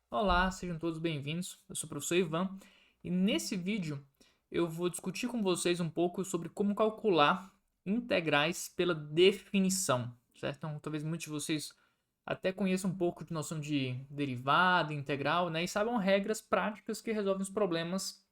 Olá, sejam todos bem-vindos. Eu sou o professor Ivan e nesse vídeo eu vou discutir com vocês um pouco sobre como calcular integrais pela definição, certo? Então, talvez muitos de vocês até conheçam um pouco de noção de derivada, integral, né? E saibam regras práticas que resolvem os problemas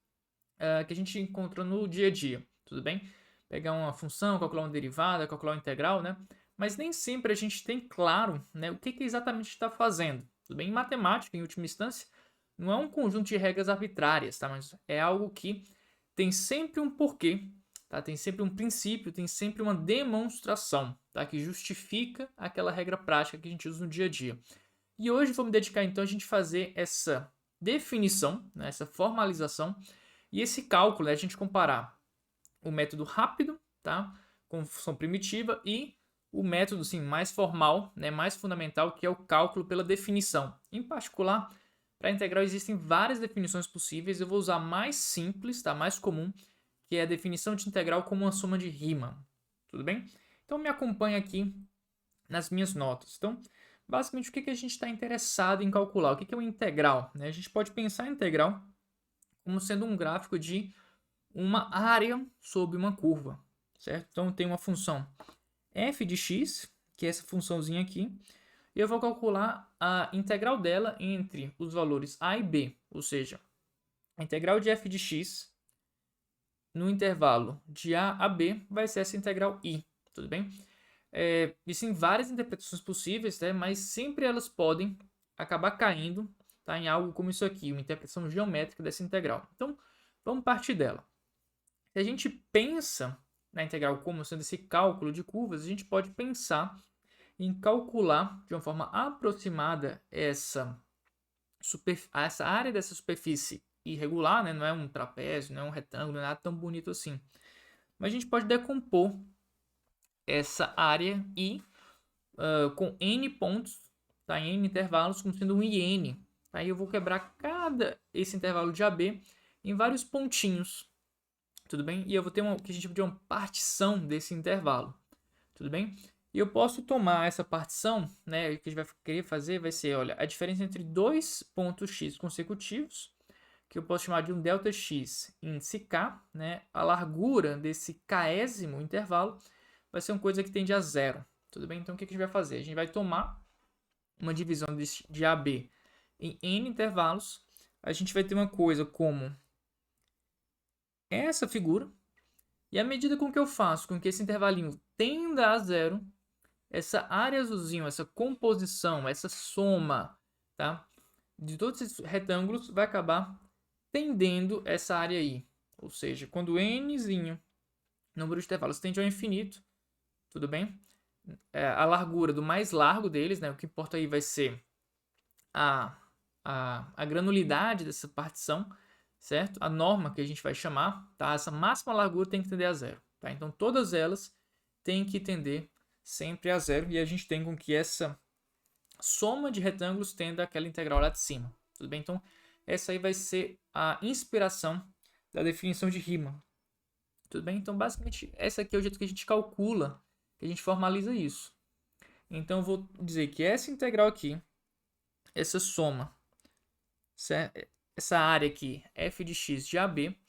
que a gente encontra no dia a dia, tudo bem? Pegar uma função, calcular uma derivada, calcular uma integral, né? Mas nem sempre a gente tem claro, né, o que exatamente está fazendo. Tudo bem? Em matemática, em última instância, não é um conjunto de regras arbitrárias, tá? Mas é algo que tem sempre um porquê, tá? Tem sempre um princípio, tem sempre uma demonstração, tá? Que justifica aquela regra prática que a gente usa no dia a dia. E hoje vou me dedicar então a gente fazer essa definição, né, essa formalização e esse cálculo, né, a gente comparar o método rápido, tá, com função primitiva e o método sim, mais formal, né, mais fundamental, que é o cálculo pela definição. Em particular, para a integral existem várias definições possíveis. Eu vou usar a mais simples, tá, mais comum, que é a definição de integral como uma soma de Riemann. Tudo bem? Então me acompanha aqui nas minhas notas. Então, basicamente, o que a gente está interessado em calcular? O que é uma integral? Né? A gente pode pensar a integral como sendo um gráfico de uma área sobre uma curva, certo? Então, tem uma função f de x, que é essa funçãozinha aqui, e eu vou calcular a integral dela entre os valores a e b, ou seja, a integral de f de x no intervalo de a b vai ser essa integral i, tudo bem? Existem várias interpretações possíveis, né? Mas sempre elas podem acabar caindo, tá, em algo como isso aqui, uma interpretação geométrica dessa integral. Então, vamos partir dela. Se a gente pensa na integral como sendo esse cálculo de curvas, a gente pode pensar em calcular de uma forma aproximada essa área dessa superfície irregular, né? Não é um trapézio, não é um retângulo, não é nada tão bonito assim. Mas a gente pode decompor essa área I com n pontos, tá? Em n intervalos, como sendo um IN. Aí eu vou quebrar esse intervalo de AB em vários pontinhos, tudo bem? E eu vou ter o que a gente chama de uma partição desse intervalo, tudo bem? E eu posso tomar essa partição, né? O que a gente vai querer fazer vai ser, olha, a diferença entre dois pontos x consecutivos, que eu posso chamar de um delta x índice k, né? A largura desse késimo intervalo vai ser uma coisa que tende a zero, tudo bem? Então o que a gente vai fazer? A gente vai tomar uma divisão de AB em n intervalos. A gente vai ter uma coisa como essa figura, e à medida com que eu faço com que esse intervalinho tenda a zero, essa área azulzinho, essa composição, essa soma, tá, de todos esses retângulos vai acabar tendendo essa área aí. Ou seja, quando nzinho, número de intervalos, tende ao infinito, tudo bem? A largura do mais largo deles, né, o que importa aí vai ser a, a granulidade dessa partição, certo? A norma que a gente vai chamar, tá? Essa máxima largura tem que tender a zero, tá? Então todas elas têm que tender sempre a zero e a gente tem com que essa soma de retângulos tenda aquela integral lá de cima, tudo bem? Então essa aí vai ser a inspiração da definição de Riemann, tudo bem? Então basicamente essa aqui é o jeito que a gente calcula, que a gente formaliza isso. Então eu vou dizer que essa integral aqui, essa soma, essa área aqui, f de x de AB,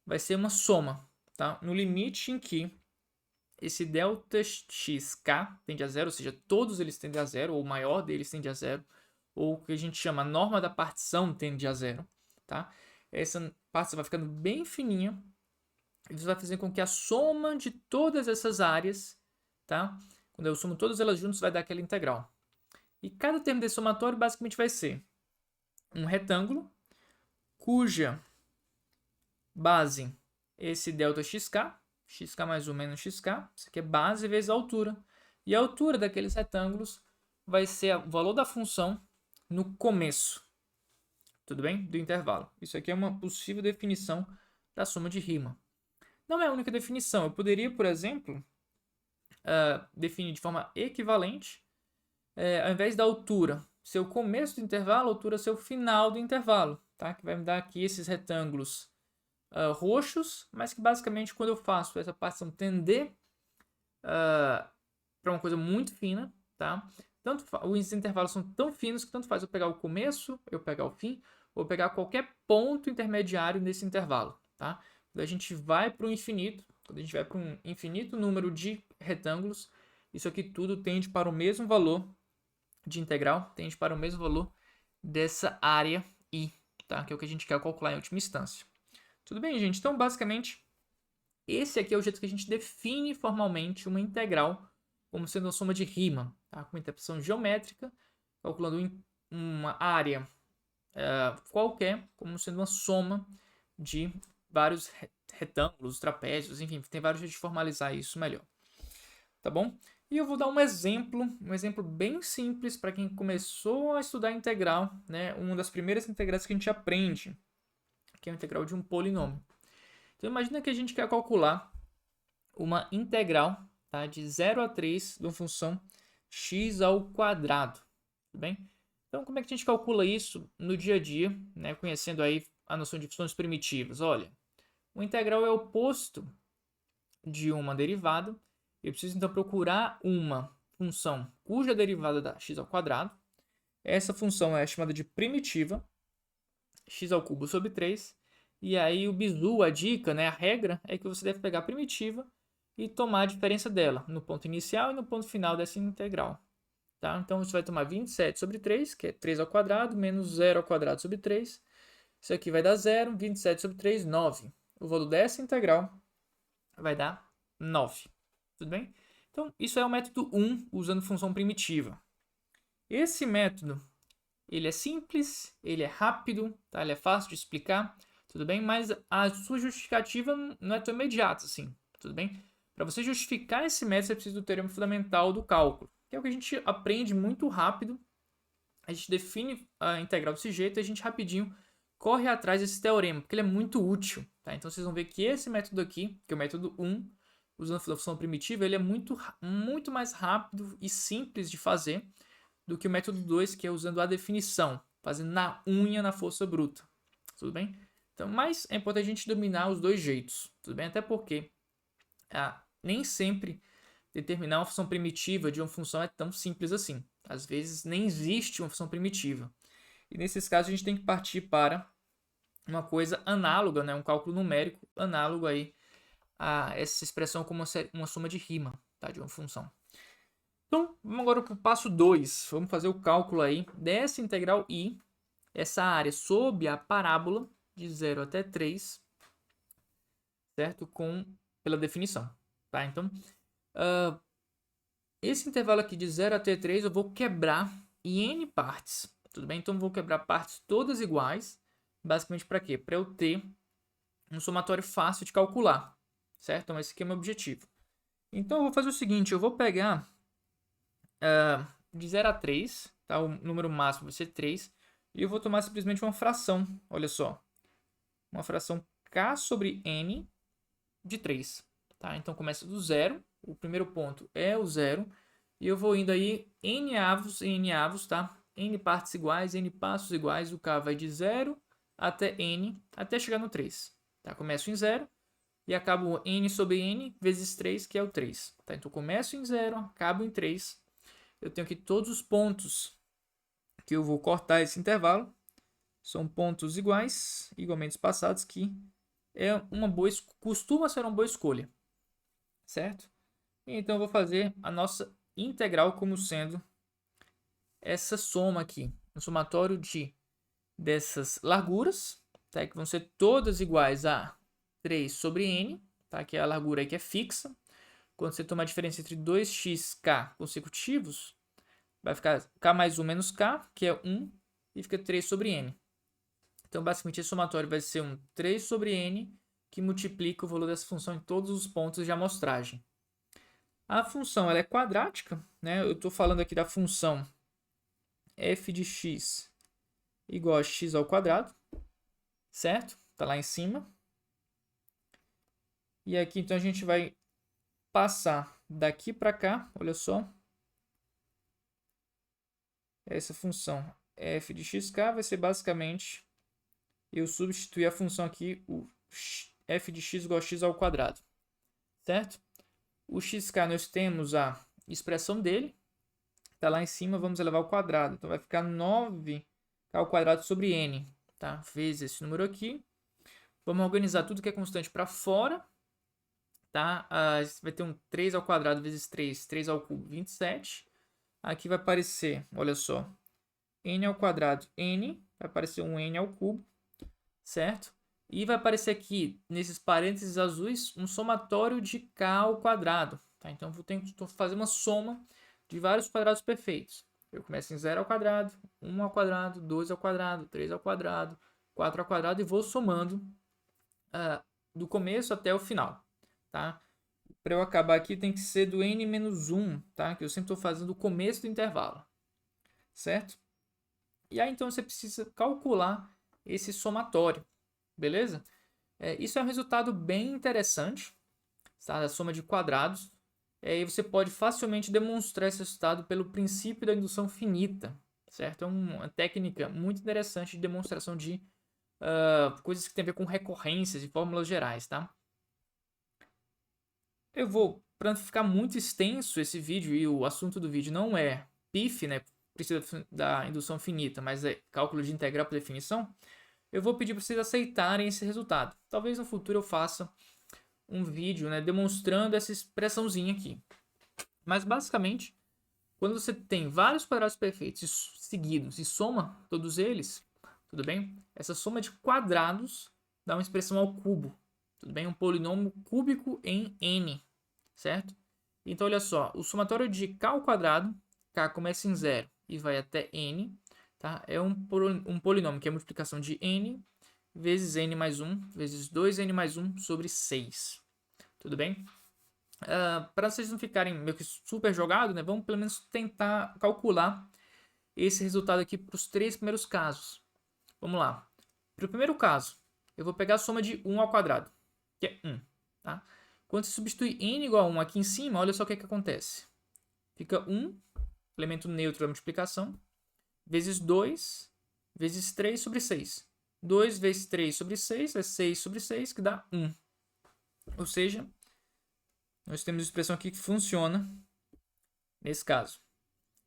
vai ser uma soma, tá? No limite em que esse delta xk tende a zero, ou seja, todos eles tendem a zero, ou o maior deles tende a zero, ou o que a gente chama a norma da partição tende a zero, tá? Essa partição vai ficando bem fininha, e isso vai fazer com que a soma de todas essas áreas, tá? Quando eu somo todas elas juntas, vai dar aquela integral. E cada termo desse somatório basicamente vai ser um retângulo cuja base esse delta xk, xk mais 1 menos xk, isso aqui é base vezes a altura. E a altura daqueles retângulos vai ser o valor da função no começo, tudo bem? Do intervalo. Isso aqui é uma possível definição da soma de Riemann. Não é a única definição. Eu poderia, por exemplo, definir de forma equivalente, ao invés da altura ser o começo do intervalo, a altura ser o final do intervalo, tá? Que vai me dar aqui esses retângulos roxos, mas que basicamente quando eu faço essa partição tender para uma coisa muito fina, tá? os intervalos são tão finos que tanto faz eu pegar o começo, eu pegar o fim, ou pegar qualquer ponto intermediário nesse intervalo, tá? Quando a gente vai para o infinito, quando a gente vai para um infinito número de retângulos, isso aqui tudo tende para o mesmo valor de integral, tende para o mesmo valor dessa área I, tá? Que é o que a gente quer calcular em última instância. Tudo bem, gente? Então, basicamente, esse aqui é o jeito que a gente define formalmente uma integral como sendo uma soma de Riemann, tá? Com uma interpretação geométrica, calculando uma área qualquer como sendo uma soma de vários retângulos, trapézios, enfim, tem vários jeitos de formalizar isso melhor. Tá bom? E eu vou dar um exemplo bem simples para quem começou a estudar integral, né? Uma das primeiras integrais que a gente aprende, que é a integral de um polinômio. Então imagina que a gente quer calcular uma integral, tá, de 0 a 3 de uma função x ao quadrado, tudo bem? Então como é que a gente calcula isso no dia a dia, né, conhecendo aí a noção de funções primitivas? Olha, o integral é o oposto de uma derivada. Eu preciso então procurar uma função cuja derivada dá x ao quadrado. Essa função é chamada de primitiva, x ao cubo sobre 3. E aí o bizu, a dica, né, a regra é que você deve pegar a primitiva e tomar a diferença dela no ponto inicial e no ponto final dessa integral. Tá? Então você vai tomar 27 sobre 3, que é 3 ao quadrado, menos 0 ao quadrado sobre 3. Isso aqui vai dar 0, 27 sobre 3, 9. O valor dessa integral vai dar 9. Tudo bem? Então, isso é o método 1, usando função primitiva. Esse método, ele é simples, ele é rápido, tá? Ele é fácil de explicar, tudo bem? Mas a sua justificativa não é tão imediata assim, tudo bem? Para você justificar esse método, você precisa do teorema fundamental do cálculo, que é o que a gente aprende muito rápido. A gente define a integral desse jeito e a gente rapidinho corre atrás desse teorema, porque ele é muito útil, tá? Então, vocês vão ver que esse método aqui, que é o método 1, usando a função primitiva, ele é muito mais rápido e simples de fazer do que o método 2, que é usando a definição, fazendo na unha, na força bruta. Tudo bem? Então, mas é importante a gente dominar os dois jeitos, tudo bem? Até porque nem sempre determinar uma função primitiva de uma função é tão simples assim. Às vezes nem existe uma função primitiva. E nesses casos a gente tem que partir para uma coisa análoga, né? Um cálculo numérico análogo aí a essa expressão como uma soma de Riemann, tá? De uma função. Então, vamos agora para o passo 2. Vamos fazer o cálculo aí dessa integral I, essa área sob a parábola de 0 até 3, certo? Pela definição, tá? Então, esse intervalo aqui de 0 até 3 eu vou quebrar em N partes, tudo bem? Então, eu vou quebrar partes todas iguais, basicamente para quê? Para eu ter um somatório fácil de calcular, certo? Então, esse aqui é o meu objetivo. Então, eu vou fazer o seguinte, eu vou pegar de 0 a 3, tá? O número máximo vai ser 3, e eu vou tomar simplesmente uma fração, olha só, uma fração k sobre n de 3, tá? Então, começa do zero, o primeiro ponto é o zero, e eu vou indo aí n avos, tá? N partes iguais, n passos iguais, o k vai de 0 até n, até chegar no 3, tá? Começo em 0, e acabo n sobre n vezes 3, que é o 3. Tá? Então, começo em 0, acabo em 3. Eu tenho aqui todos os pontos que eu vou cortar esse intervalo. São pontos iguais, igualmente espaçados, que costuma ser uma boa escolha. Certo? Então, eu vou fazer a nossa integral como sendo essa soma aqui. Um somatório dessas larguras, tá? Que vão ser todas iguais a 3 sobre n, tá? Que é a largura aí que é fixa. Quando você toma a diferença entre 2xk consecutivos, vai ficar k mais 1 menos k, que é 1, e fica 3 sobre n. Então, basicamente, esse somatório vai ser um 3 sobre n, que multiplica o valor dessa função em todos os pontos de amostragem. A função ela é quadrática, né? Eu estou falando aqui da função f de x igual a x ao quadrado, certo? Está lá em cima. E aqui, então, a gente vai passar daqui para cá, olha só. Essa função f de xk vai ser basicamente eu substituir a função aqui, o f de x igual a x ao quadrado, certo? O xk nós temos a expressão dele, está lá em cima, vamos elevar ao quadrado. Então vai ficar 9k ao quadrado sobre n, tá? Vezes esse número aqui. Vamos organizar tudo que é constante para fora, tá? Vai ter um 3 ao quadrado vezes 3, 3 ao cubo, 27. Aqui vai aparecer, olha só, n ao quadrado, n, vai aparecer um n ao cubo, certo? E vai aparecer aqui, nesses parênteses azuis, um somatório de k ao quadrado, tá? Então, vou ter que fazer uma soma de vários quadrados perfeitos. Eu começo em 0 ao quadrado, 1 ao quadrado, 2 ao quadrado, 3 ao quadrado, 4 ao quadrado e vou somando do começo até o final, tá? Para eu acabar aqui tem que ser do n menos 1, tá? Que eu sempre estou fazendo o começo do intervalo, certo? E aí então você precisa calcular esse somatório, beleza? Isso é um resultado bem interessante, tá? A soma de quadrados. E você pode facilmente demonstrar esse resultado pelo princípio da indução finita, certo? É uma técnica muito interessante de demonstração de coisas que tem a ver com recorrências e fórmulas gerais, tá? Eu vou, para não ficar muito extenso esse vídeo, e o assunto do vídeo não é PIF, né? Princípio da indução finita, mas é cálculo de integral por definição. Eu vou pedir para vocês aceitarem esse resultado. Talvez no futuro eu faça um vídeo, né, demonstrando essa expressãozinha aqui. Mas basicamente, quando você tem vários quadrados perfeitos seguidos e soma todos eles, tudo bem? Essa soma de quadrados dá uma expressão ao cubo, tudo bem? Um polinômio cúbico em n, certo? Então, olha só, o somatório de k ao quadrado, k começa em 0 e vai até n, tá? É um polinômio que é a multiplicação de n vezes n mais 1 vezes 2n mais 1 sobre 6, tudo bem? Para vocês não ficarem meio que super jogados, né, vamos pelo menos tentar calcular esse resultado aqui para os 3 primeiros casos. Vamos lá. Para o primeiro caso, eu vou pegar a soma de 1 ao quadrado, que é 1. Tá? Quando você substitui n igual a 1 aqui em cima, olha só o que acontece. Fica 1, elemento neutro da multiplicação, vezes 2, vezes 3 sobre 6. 2 vezes 3 sobre 6 é 6 sobre 6, que dá 1. Ou seja, nós temos a expressão aqui que funciona nesse caso.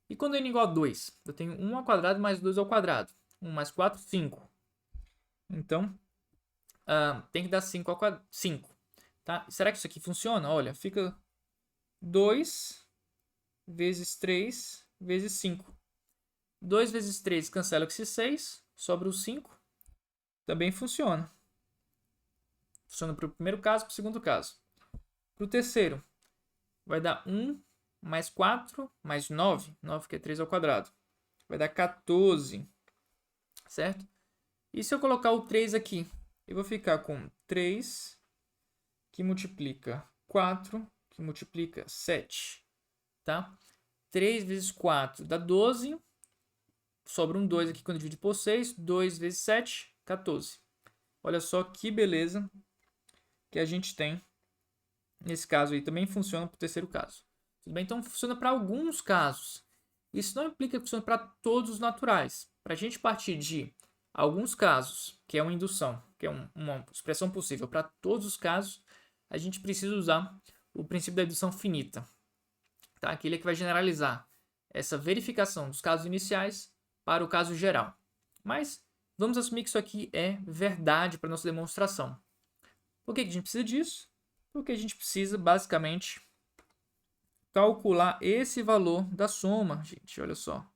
E quando n igual a 2? Eu tenho 1 ao quadrado mais 2 ao quadrado. 1 mais 4, 5. Então, tem que dar 5 ao quadrado. 5. Tá? Será que isso aqui funciona? Olha, fica 2 vezes 3 vezes 5. 2 vezes 3 cancela com esse 6, sobra o 5. Também funciona. Funciona para o primeiro caso e para o segundo caso. Para o terceiro, vai dar 1 mais 4 mais 9. 9 que é 3 ao quadrado. Vai dar 14. Certo? E se eu colocar o 3 aqui? Eu vou ficar com 3 que multiplica 4 que multiplica 7. Tá? 3 vezes 4 dá 12. Sobra um 2 aqui quando divide por 6. 2 vezes 7, 14. Olha só que beleza que a gente tem nesse caso aí. Também funciona para o terceiro caso. Tudo bem? Então funciona para alguns casos. Isso não implica que funcione para todos os naturais. Para a gente partir de alguns casos, que é uma indução, que é uma expressão possível para todos os casos, a gente precisa usar o princípio da indução finita. Tá? Aquele que vai generalizar essa verificação dos casos iniciais para o caso geral. Mas vamos assumir que isso aqui é verdade para nossa demonstração. Por que a gente precisa disso? Porque a gente precisa, basicamente, calcular esse valor da soma, gente, olha só.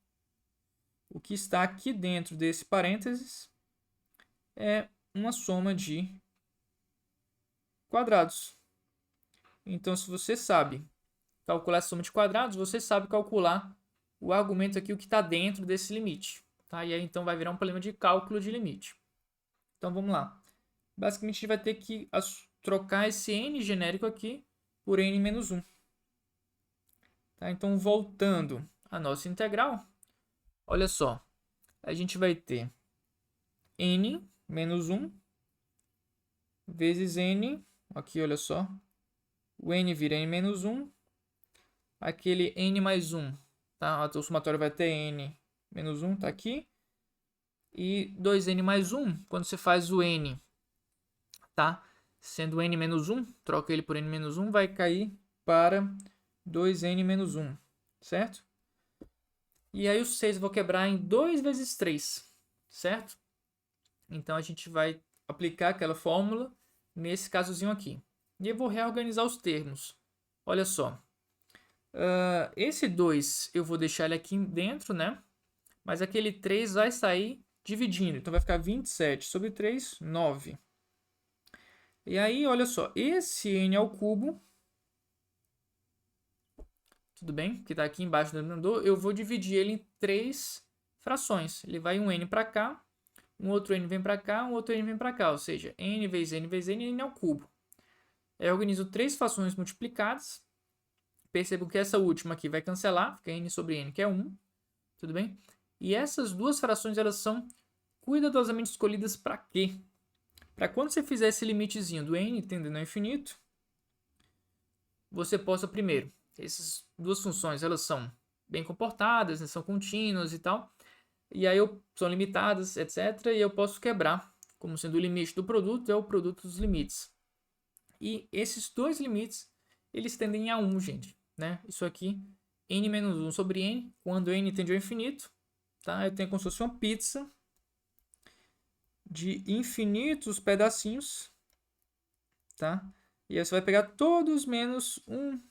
O que está aqui dentro desse parênteses é uma soma de quadrados. Então, se você sabe calcular a soma de quadrados, você sabe calcular o argumento aqui, o que está dentro desse limite. Tá? E aí, então, vai virar um problema de cálculo de limite. Então, vamos lá. Basicamente, a gente vai ter que trocar esse n genérico aqui por n menos 1. Tá? Então, voltando à nossa integral, olha só. A gente vai ter n menos 1 vezes n. Aqui, olha só. O n vira n menos 1. Aquele n mais 1. Tá? O somatório vai ter n menos 1, tá aqui. E 2n mais 1, quando você faz o n, tá? Sendo n menos 1, troca ele por n menos 1, vai cair para 2n menos 1, certo? E aí o 6 eu vou quebrar em 2 vezes 3, certo? Então a gente vai aplicar aquela fórmula nesse casozinho aqui. E eu vou reorganizar os termos. Olha só. Esse 2 eu vou deixar ele aqui dentro, né? Mas aquele 3 vai sair dividindo. Então vai ficar 27 sobre 3, 9. E aí, olha só. Esse n ao cubo, tudo bem? Que está aqui embaixo do denominador, eu vou dividir ele em 3 frações. Ele vai um n para cá, um outro n vem para cá, um outro n vem para cá. Ou seja, n vezes n vezes n, n ao cubo. Eu organizo 3 frações multiplicadas. Percebo que essa última aqui vai cancelar, fica n sobre n, que é 1. Tudo bem? E essas duas frações, elas são cuidadosamente escolhidas para quê? Para quando você fizer esse limitezinho do n tendendo ao infinito, você possa primeiro, essas duas funções, elas são bem comportadas, né, são contínuas e tal, e aí são limitadas, etc. E eu posso quebrar, como sendo o limite do produto é o produto dos limites. E esses dois limites, eles tendem a 1, gente. Né? Isso aqui, n menos 1 sobre n, quando n tende ao infinito, tá? Eu tenho como se fosse uma pizza de infinitos pedacinhos, tá? E aí você vai pegar todos menos um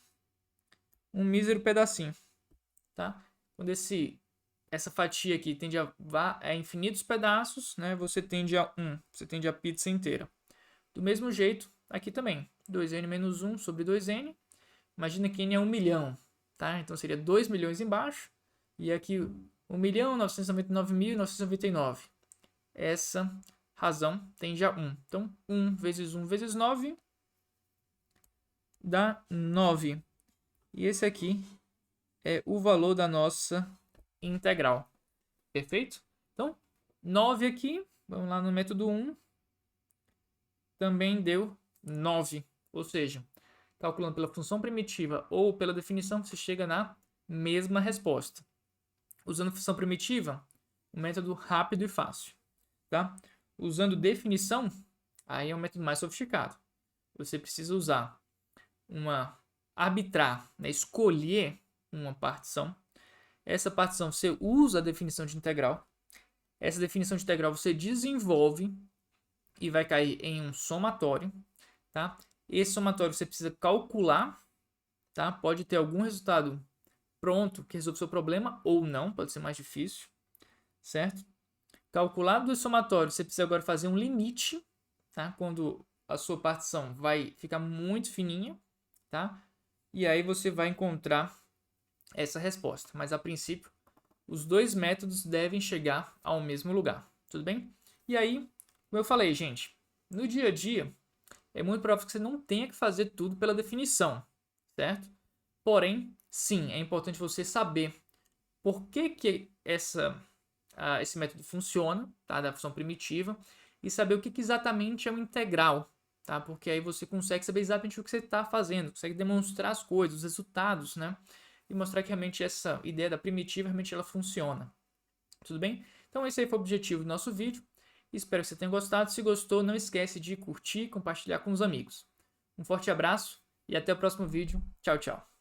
mísero pedacinho, tá? Quando essa fatia aqui tende a infinitos pedaços, né? Você tende a 1, você tende a pizza inteira. Do mesmo jeito, aqui também, 2n menos 1 sobre 2n. Imagina que n é 1 milhão, tá? Então seria 2 milhões embaixo. E aqui 1.999.999. Essa razão tende a 1. Então 1 vezes 1 vezes 9 dá 9. E esse aqui é o valor da nossa integral. Perfeito? Então 9 aqui, vamos lá no método 1, também deu 9. Ou seja, calculando pela função primitiva ou pela definição, você chega na mesma resposta. Usando função primitiva, um método rápido e fácil. Tá? Usando definição, aí é um método mais sofisticado. Você precisa usar arbitrar, né, escolher uma partição. Essa partição você usa a definição de integral. Essa definição de integral você desenvolve e vai cair em um somatório. Tá? Esse somatório você precisa calcular. Tá? Pode ter algum resultado pronto que resolve o seu problema ou não, pode ser mais difícil, certo? Calculado o somatório, você precisa agora fazer um limite, tá? Quando a sua partição vai ficar muito fininha, tá? E aí você vai encontrar essa resposta. Mas a princípio, os dois métodos devem chegar ao mesmo lugar, tudo bem? E aí, como eu falei, gente, no dia a dia, é muito provável que você não tenha que fazer tudo pela definição, certo? Porém, sim, é importante você saber por que esse método funciona, tá? Da função primitiva, e saber o que exatamente é um integral, tá? Porque aí você consegue saber exatamente o que você está fazendo, consegue demonstrar as coisas, os resultados, né? E mostrar que realmente essa ideia da primitiva realmente ela funciona. Tudo bem? Então esse aí foi o objetivo do nosso vídeo. Espero que você tenha gostado. Se gostou, não esquece de curtir e compartilhar com os amigos. Um forte abraço e até o próximo vídeo. Tchau, tchau.